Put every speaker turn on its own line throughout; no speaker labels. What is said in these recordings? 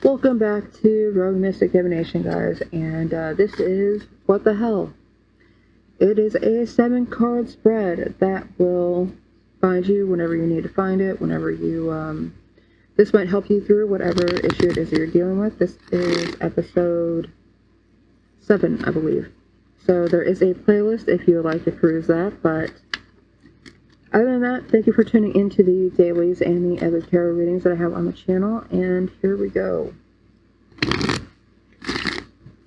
Welcome back to Rogue Mystic Divination, guys, and this is What the Hell. It is a 7-card spread that will find you whenever you need to find it, whenever you, this might help you through whatever issue it is you're dealing with. This is episode 7, I believe. So there is a playlist if you would like to peruse that, but other than that, thank you for tuning into the dailies and the other tarot readings that I have on the channel, and here we go.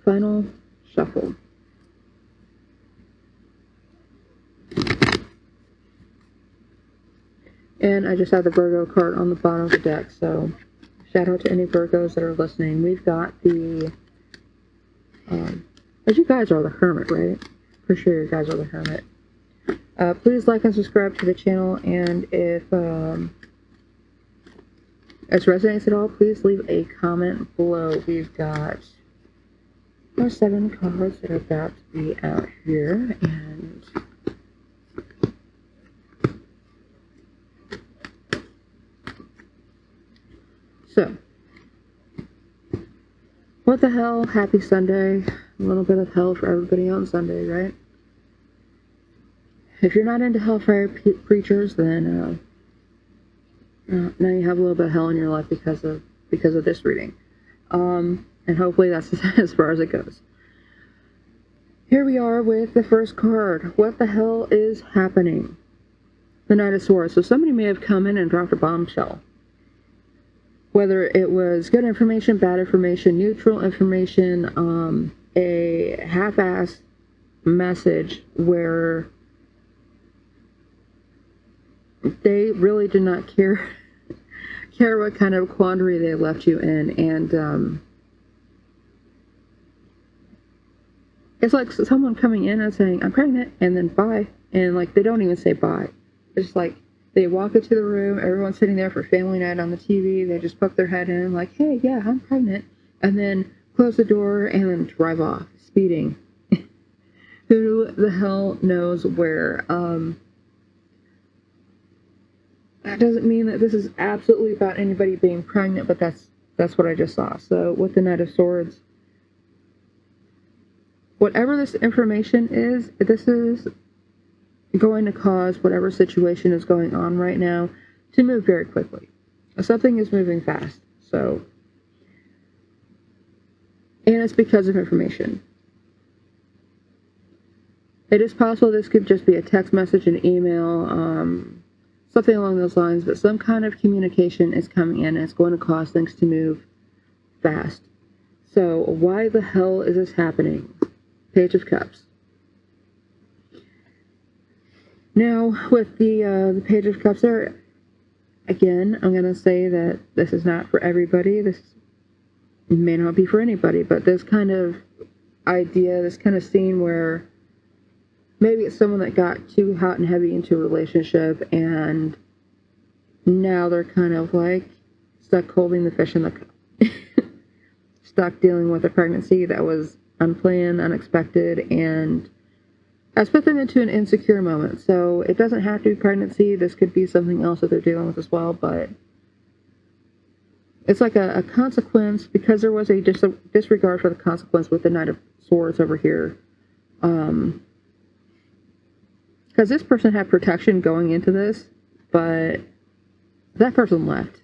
Final shuffle. And I just have the Virgo card on the bottom of the deck, so shout out to any Virgos that are listening. We've got the, as you guys are the Hermit, right? For sure you guys are the Hermit. Please like and subscribe to the channel, and if this resonates at all, please leave a comment below. We've got our 7 cards that are about to be out here, and so, what the hell? Happy Sunday. A little bit of hell for everybody on Sunday, right? If you're not into hellfire preachers, then now you have a little bit of hell in your life because of this reading. And hopefully that's as far as it goes. Here we are with the first card. What the hell is happening? The Knight of Swords. So somebody may have come in and dropped a bombshell. Whether it was good information, bad information, neutral information, a half-assed message where they really did not care what kind of quandary they left you in, and it's like someone coming in and saying, "I'm pregnant," and then bye, and like they don't even say bye. It's just like they walk into the room, everyone's sitting there for family night on the TV, they just poke their head in like, "Hey, yeah, I'm pregnant," and then close the door and then drive off, speeding. Who the hell knows where? That doesn't mean that this is absolutely about anybody being pregnant, but that's what I just saw. So with the Knight of Swords, whatever this information is, this is going to cause whatever situation is going on right now to move very quickly. Something is moving fast. So, and it's because of information. It is possible this could just be a text message, an email, something along those lines, but some kind of communication is coming in and it's going to cause things to move fast. So why the hell is this happening? Page of Cups. Now, with the Page of Cups there, again, I'm going to say that this is not for everybody. This may not be for anybody, but this kind of idea, this kind of scene where maybe it's someone that got too hot and heavy into a relationship, and now they're kind of like stuck holding the fish in the cup. Stuck dealing with a pregnancy that was unplanned, unexpected, and has put them into an insecure moment. So it doesn't have to be pregnancy. This could be something else that they're dealing with as well, but it's like a consequence, because there was a disregard for the consequence with the Knight of Swords over here. Because this person had protection going into this, but that person left.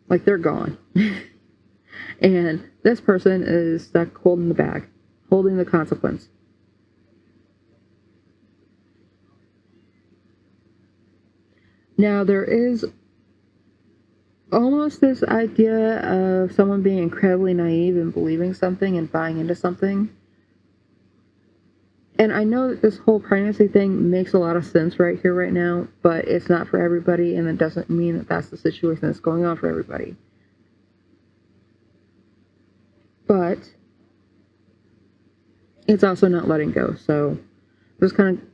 Like, they're gone. And this person is stuck holding the bag, holding the consequence. Now, there is almost this idea of someone being incredibly naive and believing something and buying into something. And I know that this whole pregnancy thing makes a lot of sense right here, right now, but it's not for everybody, and it doesn't mean that that's the situation that's going on for everybody. But it's also not letting go, so just kind of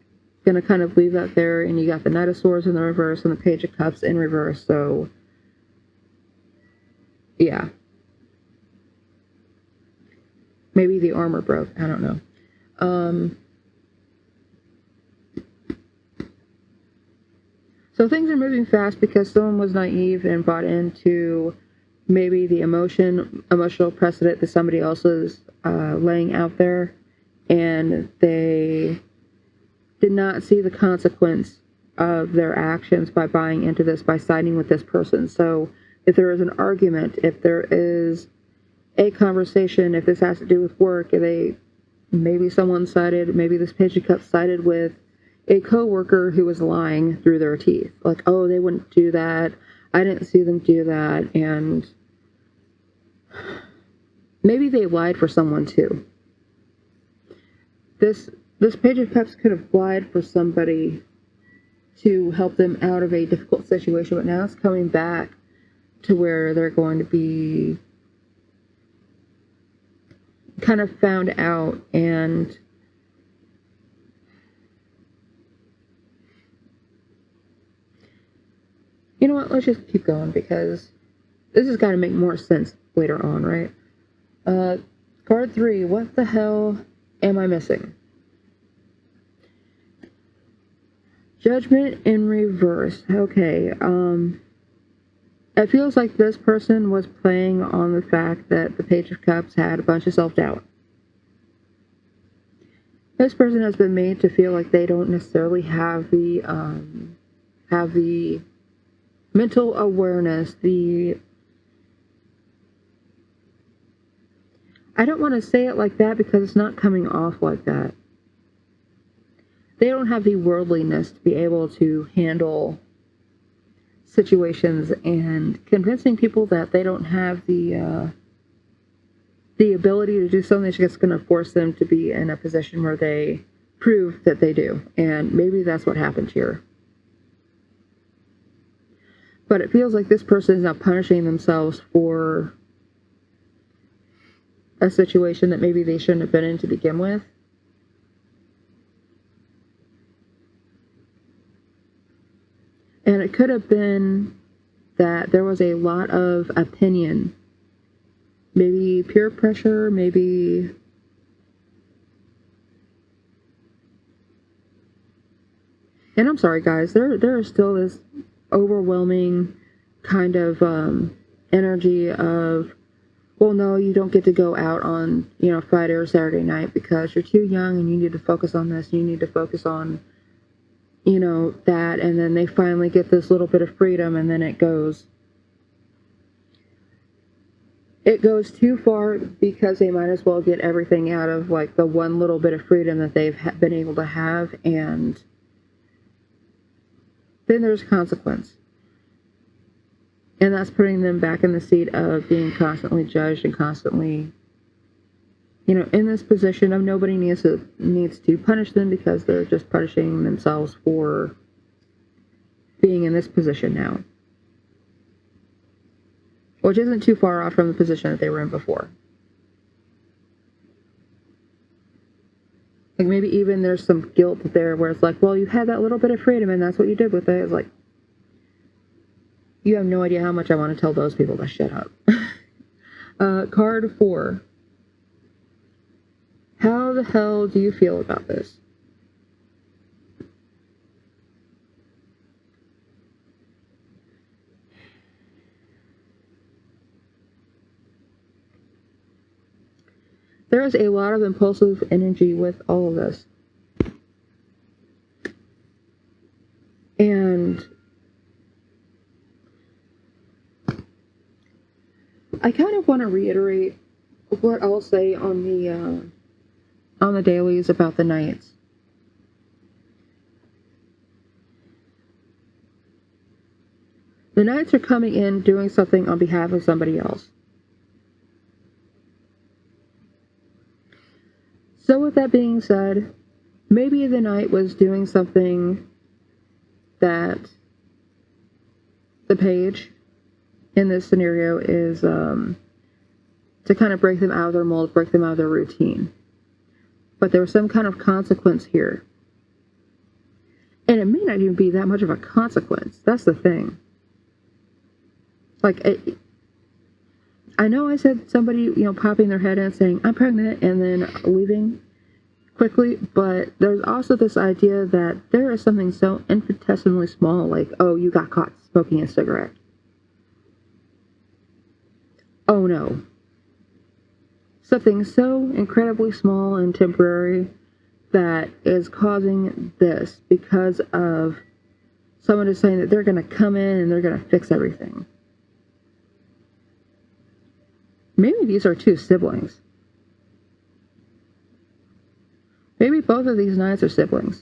gonna kind of leave that there, and you got the Knight of Swords in the reverse and the Page of Cups in reverse, so yeah. Maybe the armor broke, I don't know. So things are moving fast because someone was naive and bought into maybe the emotional precedent that somebody else is laying out there, and they did not see the consequence of their actions by buying into this, by siding with this person. So if there is an argument, if there is a conversation, if this has to do with work, maybe someone sided, maybe this Page of Cups sided with a coworker who was lying through their teeth. Like, oh, they wouldn't do that. I didn't see them do that. And maybe they lied for someone too. This Page of Cups could have lied for somebody to help them out of a difficult situation, but now it's coming back to where they're going to be kind of found out, and you know what, let's just keep going because this has got to make more sense later on, right? Card 3, what the hell am I missing? Judgment in reverse. Okay, it feels like this person was playing on the fact that the Page of Cups had a bunch of self-doubt. This person has been made to feel like they don't necessarily have the mental awareness, I don't want to say it like that because it's not coming off like that. They don't have the worldliness to be able to handle situations, and convincing people that they don't have the ability to do something is just going to force them to be in a position where they prove that they do. And maybe that's what happened here. But it feels like this person is now punishing themselves for a situation that maybe they shouldn't have been in to begin with. And it could have been that there was a lot of opinion, maybe peer pressure, maybe and I'm sorry guys, there is still this overwhelming kind of energy of, well, no, you don't get to go out on, Friday or Saturday night because you're too young and you need to focus on this, you need to focus on, that, and then they finally get this little bit of freedom, and then it goes too far because they might as well get everything out of, like, the one little bit of freedom that they've been able to have, and then there's consequence. And that's putting them back in the seat of being constantly judged and constantly, in this position of nobody needs to punish them because they're just punishing themselves for being in this position now. Which isn't too far off from the position that they were in before. Like, maybe even there's some guilt there where it's like, well, you had that little bit of freedom and that's what you did with it. It's like, you have no idea how much I want to tell those people to shut up. Card 4. How the hell do you feel about this? There is a lot of impulsive energy with all of this. And I kind of want to reiterate what I'll say on the dailies about the Knights. The Knights are coming in doing something on behalf of somebody else. So with that being said, maybe the Knight was doing something that the Page in this scenario is to kind of break them out of their mold, break them out of their routine. But there was some kind of consequence here. And it may not even be that much of a consequence. That's the thing. Like, I know I said somebody, popping their head in saying, I'm pregnant, and then leaving quickly, but there's also this idea that there is something so infinitesimally small, like, oh, you got caught smoking a cigarette. oh no, something so incredibly small and temporary that is causing this because of someone is saying that they're going to come in and they're going to fix everything. Maybe these are two siblings. Maybe both of these knights are siblings.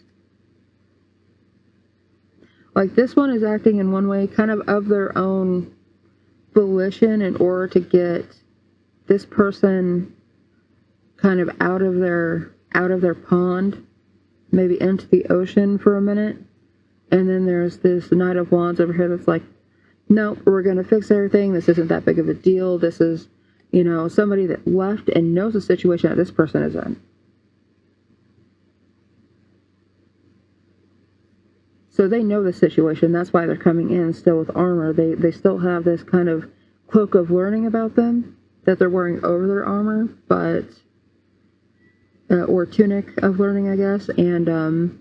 Like, this one is acting in one way kind of their own volition in order to get this person kind of out of their pond, maybe into the ocean for a minute. And then there's this Knight of Wands over here that's like, nope, we're going to fix everything. This isn't that big of a deal. This is, somebody that left and knows the situation that this person is in. So they know the situation. That's why they're coming in still with armor. They still have this kind of cloak of learning about them that they're wearing over their armor, but or tunic of learning, I guess. And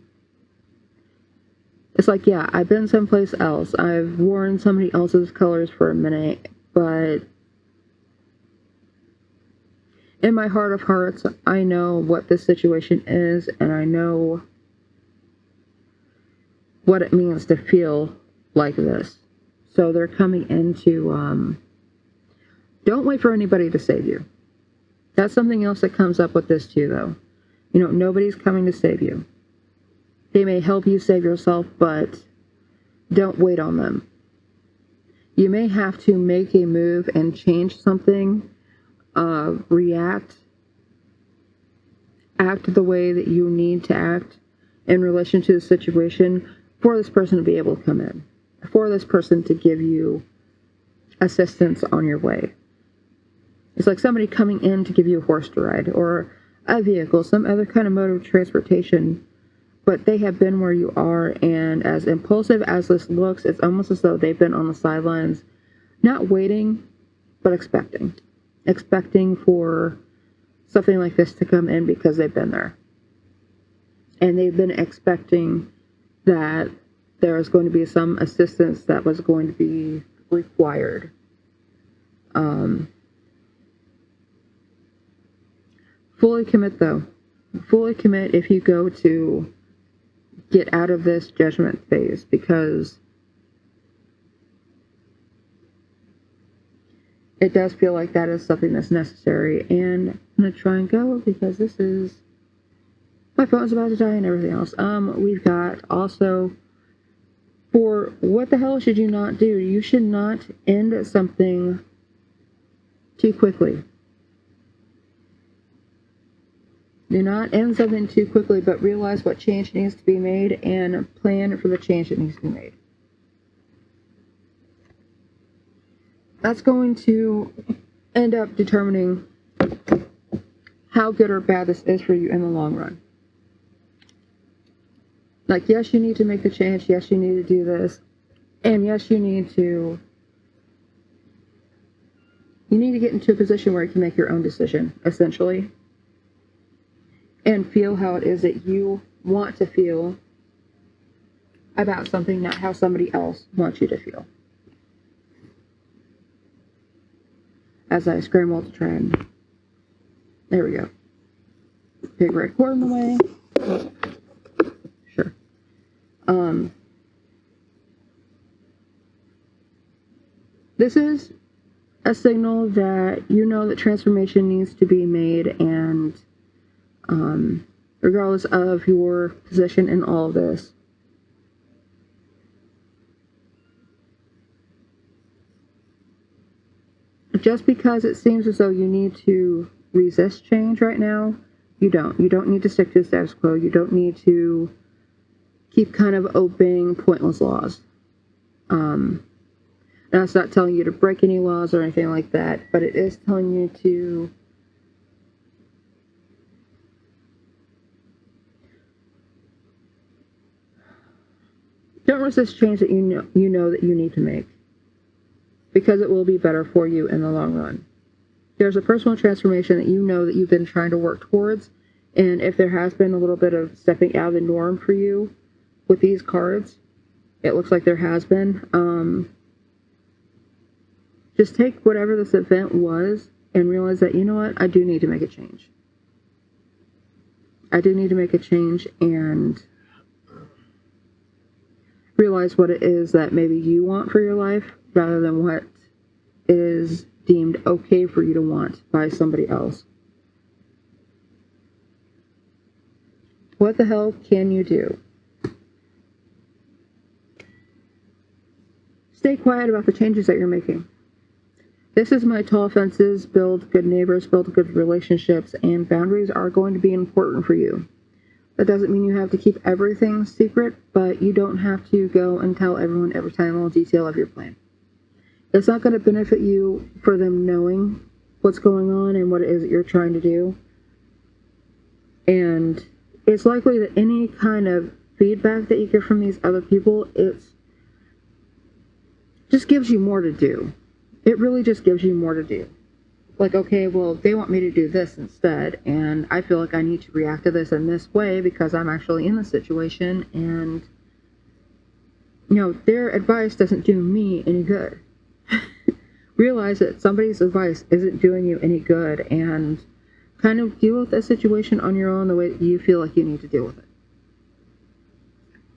it's like, yeah, I've been someplace else. I've worn somebody else's colors for a minute, but in my heart of hearts, I know what this situation is, and I know what it means to feel like this. So they're coming into, don't wait for anybody to save you. That's something else that comes up with this too, though. Nobody's coming to save you. They may help you save yourself, but don't wait on them. You may have to make a move and change something, act the way that you need to act in relation to the situation for this person to be able to come in, for this person to give you assistance on your way. It's like somebody coming in to give you a horse to ride, or a vehicle, some other kind of mode of transportation, but they have been where you are, and as impulsive as this looks, it's almost as though they've been on the sidelines, not waiting, but expecting for something like this to come in because they've been there. And they've been expecting that there is going to be some assistance that was going to be required. Fully commit, though. Fully commit if you go to get out of this judgment phase, because it does feel like that is something that's necessary. And I'm going to try and go because this is... my phone's about to die and everything else. We've got also, for what the hell should you not do? You should not end something too quickly. Do not end something too quickly, but realize what change needs to be made and plan for the change that needs to be made. That's going to end up determining how good or bad this is for you in the long run. Like, yes, you need to make the change. Yes, you need to do this. And yes, you need to get into a position where you can make your own decision, essentially. And feel how it is that you want to feel about something, not how somebody else wants you to feel. As I scramble to try and... there we go. Big red cord in the way. Sure. This is a signal that you know that transformation needs to be made, and regardless of your position in all of this, just because it seems as though you need to resist change right now, you don't. You don't need to stick to the status quo. You don't need to keep kind of obeying pointless laws. Now, it's not telling you to break any laws or anything like that, but it is telling you to don't resist change that you know that you need to make, because it will be better for you in the long run. There's a personal transformation that you know that you've been trying to work towards, and if there has been a little bit of stepping out of the norm for you with these cards, it looks like there has been. Just take whatever this event was and realize that, you know what, I do need to make a change. I do need to make a change and realize what it is that maybe you want for your life rather than what is deemed okay for you to want by somebody else. What the hell can you do? Stay quiet about the changes that you're making. This is my tall fences, build good neighbors, build good relationships, and boundaries are going to be important for you. That doesn't mean you have to keep everything secret, but you don't have to go and tell everyone every tiny little detail of your plan. It's not going to benefit you for them knowing what's going on and what it is that you're trying to do. And it's likely that any kind of feedback that you get from these other people, it just gives you more to do. It really just gives you more to do. Like, okay, well, they want me to do this instead, and I feel like I need to react to this in this way because I'm actually in the situation, and, you know, their advice doesn't do me any good. Realize that somebody's advice isn't doing you any good, and kind of deal with the situation on your own the way that you feel like you need to deal with it.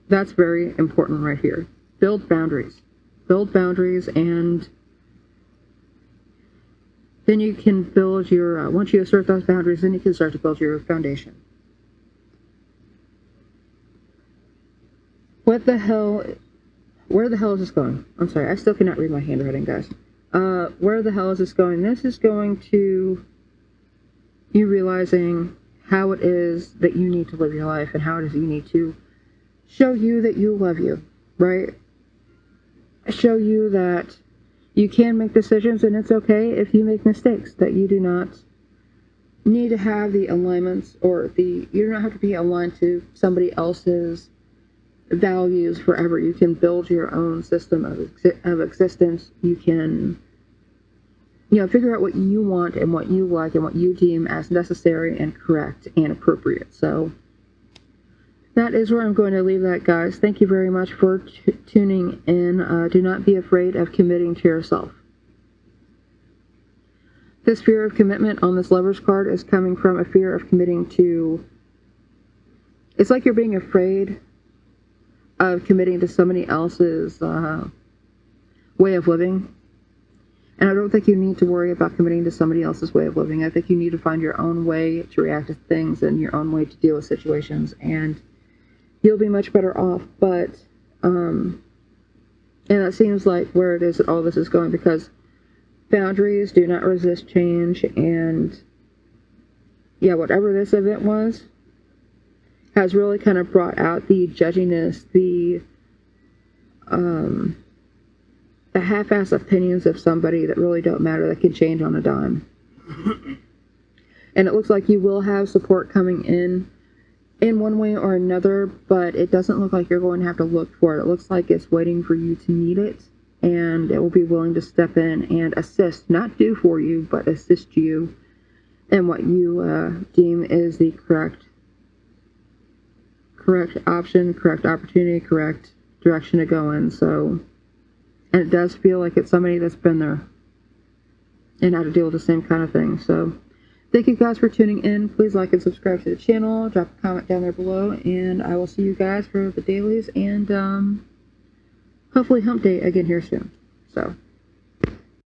That's very important right here. Build boundaries. Build boundaries, and then you can build your, once you assert those boundaries, then you can start to build your foundation. What the hell, where the hell is this going? I'm sorry, I still cannot read my handwriting, guys. Where the hell is this going? This is going to you realizing how it is that you need to live your life and how it is that you need to show you that you love you, right? Show you that you can make decisions and it's okay if you make mistakes, that you do not need to have the alignments or you do not have to be aligned to somebody else's values forever. You can build your own system of existence. You can, you know, figure out what you want and what you like and what you deem as necessary and correct and appropriate. So that is where I'm going to leave that, guys. Thank you very much for tuning in. Do not be afraid of committing to yourself. This fear of commitment on this Lover's card is coming from a fear of committing to... It's like you're being afraid of committing to somebody else's way of living. And I don't think you need to worry about committing to somebody else's way of living. I think you need to find your own way to react to things and your own way to deal with situations, and you'll be much better off. But, and that seems like where it is that all this is going, because boundaries do not resist change, and yeah, whatever this event was has really kind of brought out the judginess, the half-ass opinions of somebody that really don't matter, that can change on a dime. And it looks like you will have support coming in one way or another, but it doesn't look like you're going to have to look for it. It looks like it's waiting for you to need it, and it will be willing to step in and assist, not do for you, but assist you in what you deem is the correct option, correct opportunity, correct direction to go in. So, and it does feel like it's somebody that's been there and how to deal with the same kind of thing. So thank you guys for tuning in. Please like and subscribe to the channel. Drop a comment down there below, and I will see you guys for the dailies and hopefully hump day again here soon. So